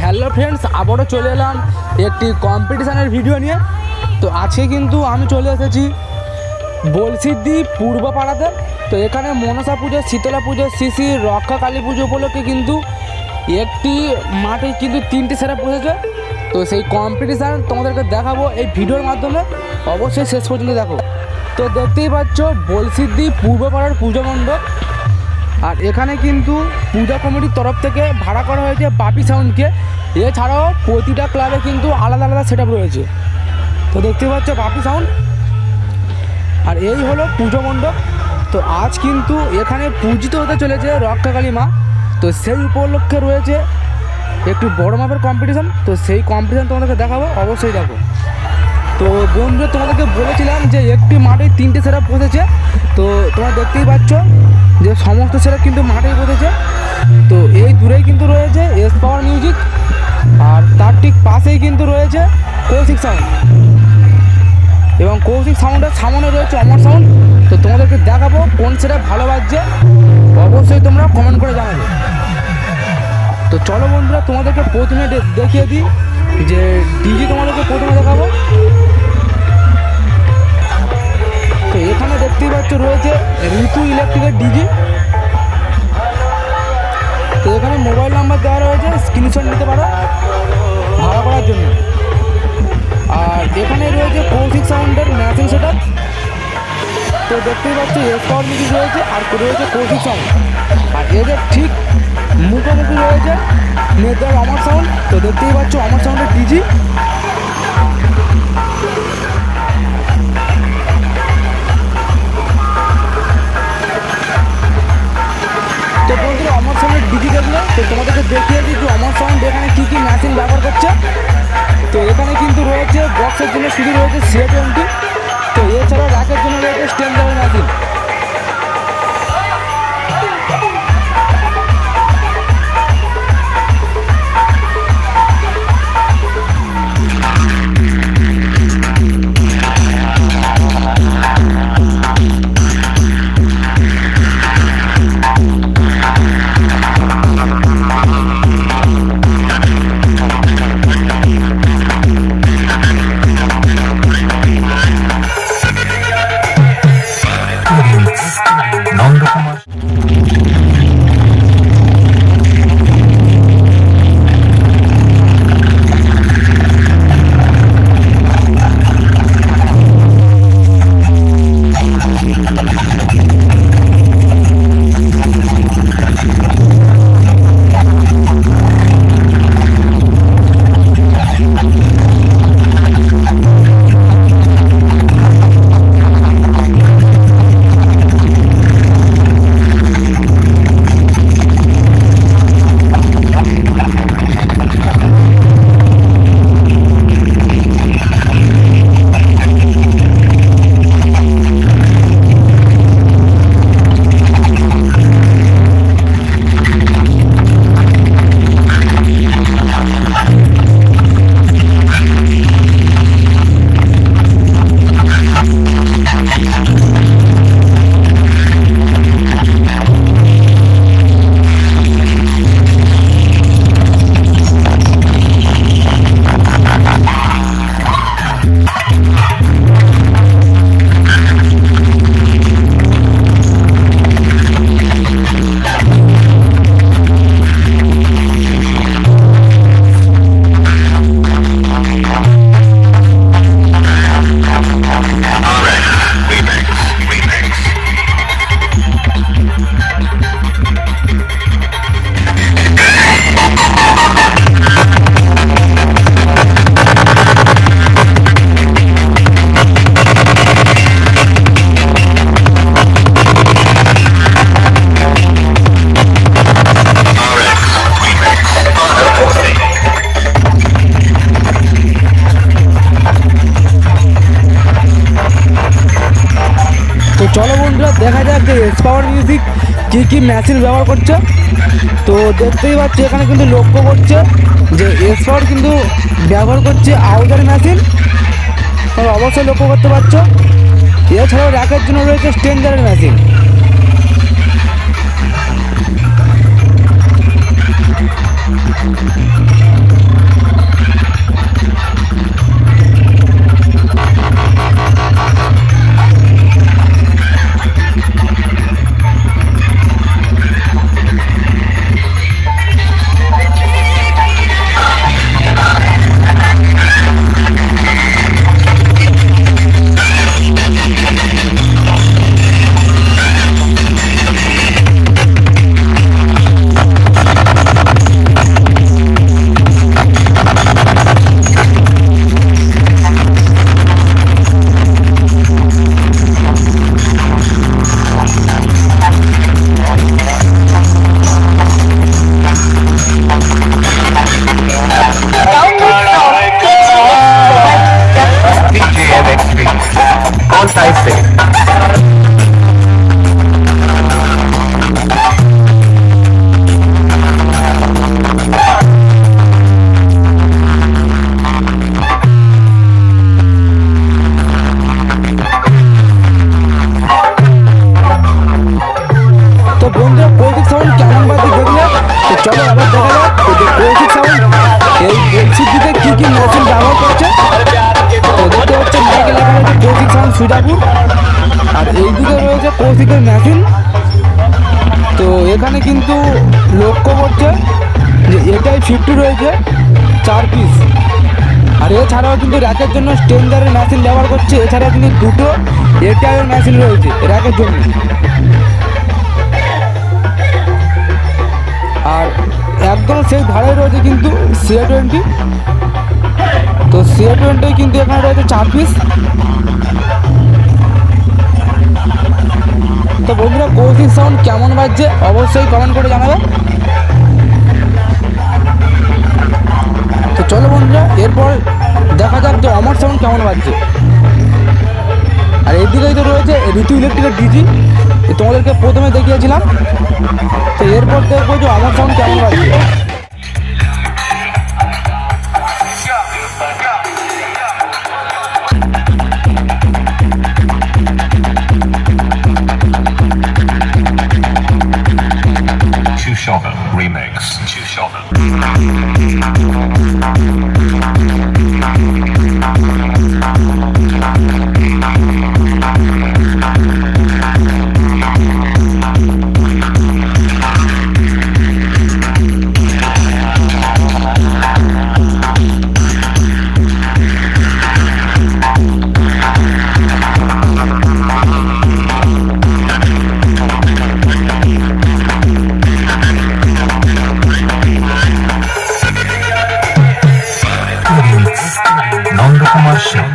Hello friends, আবারও চলে এলাম একটি কম্পিটিশানের ভিডিও নিয়ে। তো আজকে কিন্তু আমি চলে এসেছি বলসিদ্ধি পূর্বপাড়াতে। তো এখানে মনসা পুজো, শীতলা পুজো, শ্রী রক্ষা কালী পুজো উপলক্ষে কিন্তু একটি মাঠে কিন্তু 3টি সেরা বসেছে। তো সেই কম্পিটিশান তোমাদেরকে দেখাবো এই ভিডিওর মাধ্যমে, অবশ্যই শেষ পর্যন্ত দেখো। তো দেখতেই পাচ্ছ বলসিদ্ধি পূর্বপাড়ার পুজো মণ্ডপ, আর এখানে কিন্তু পূজা কমিটির তরফ থেকে ভাড়া করা হয়েছে বাপি সাউন্ডকে। এছাড়াও প্রতিটা ক্লাবে কিন্তু আলাদা আলাদা সেট আপ রয়েছে। তো দেখতে পাচ্ছ বাপি সাউন্ড, আর এই হলো পুজো মণ্ডপ। তো আজ কিন্তু এখানে পূজিত হতে চলেছে রক্ষাকালী মা। তো সেই উপলক্ষে রয়েছে একটু বড় মাপের কম্পিটিশান। তো সেই কম্পিটিশান তোমাদেরকে দেখাবো, অবশ্যই দেখো। তো বন্ধুরা, তোমাদেরকে বলেছিলাম যে একটি মাঠে 3টে সেট আপ বসেছে। তো তোমরা দেখতেই পাচ্ছ যে সমস্ত সেট আপ কিন্তু মাঠেই বসেছে। তো এই দূরেই কিন্তু রয়েছে এস পাওয়ার মিউজিক, আর তার ঠিক পাশেই কিন্তু রয়েছে কৌশিক সাউন্ড, এবং কৌশিক সাউন্ডের সামনে রয়েছে অমর সাউন্ড। তো তোমাদেরকে দেখাবো কোন সেট আপ ভালো বাজছে, অবশ্যই তোমরা কমেন্ট করে জানাবে। তো চলো বন্ধুরা, তোমাদেরকে প্রথমে দেখিয়ে দিই যে ডিজি তোমাদেরকে প্রথমে দেখাবো। তো এখানে দেখতেই পাচ্ছ রয়েছে ঋতু ইলেকট্রিকের ডিজি। তো এখানে মোবাইল নাম্বার দেওয়া রয়েছে, স্ক্রিনশট নিতে পারো ভাড়া করার জন্য। আর এখানে রয়েছে কৌশিক সাউন্ডের ম্যাচিং সেট আপ। তো দেখতেই পাচ্ছ এস পাওয়ার মিউজিক রয়েছে, আর রয়েছে কৌশিক সাউন্ড, আর এদের ঠিক মুখোমুখি রয়েছে নেদার অমর সাউন্ড। তো দেখতেই পাচ্ছ অমর সাউন্ডের ডিজি। তো বন্ধুরা, অমর সাউন্ডের ডিজি দেখলে তো তোমাদেরকে দেখিয়ে দিই যে অমর সাউন্ড এখানে কী কী মেশিন ব্যবহার করছে। তো এখানে কিন্তু রয়েছে বক্সের জন্য শুধু রয়েছে CA20। তো এছাড়াও রাখের জন্য রয়েছে স্ট্যান্ডার্ড মেশিন। চলো বন্ধুরা, দেখা যাক যে এস পাওয়ার মিউজিক কী কী মেশিন ব্যবহার করছে। তো দেখতেই পাচ্ছি এখানে কিন্তু লক্ষ্য করছে যে এস পাওয়ার কিন্তু ব্যবহার করছে আউজার মেশিন, তোমরা অবশ্যই লক্ষ্য করতে পারছো। এছাড়াও র্যাকের জন্য রয়েছে স্ট্রেঞ্জারের মেশিন। DI50 রয়েছে 4 পিস। আর এছাড়াও কিন্তু র্যাকের জন্য স্ট্রেঞ্জারের মেশিন ব্যবহার করছে। এছাড়াও কিন্তু দুটো এটিআইয়ের মেশিন রয়েছে র্যাকের জন্য। আর একদম সেই ধারে রয়েছে কিন্তু CA20। তো CA20 কিন্তু এখানে রয়েছে 4 পিস। তো বন্ধুরা কৌশিক সাউন্ড কেমন বাজছে অবশ্যই কমেন্ট করে জানাবে। তো চলো বন্ধুরা এরপর দেখা যাক যে অমর সাউন্ড কেমন বাজছে। আর এদিকেই তো রয়েছে ঋতু ইলেকট্রিকের ডিজি, তোমাদেরকে প্রথমে দেখিয়েছিলাম। তো এরপর দেখবো যে অমর সাউন্ড কেমন বাজছে। Remix. Non-commercial.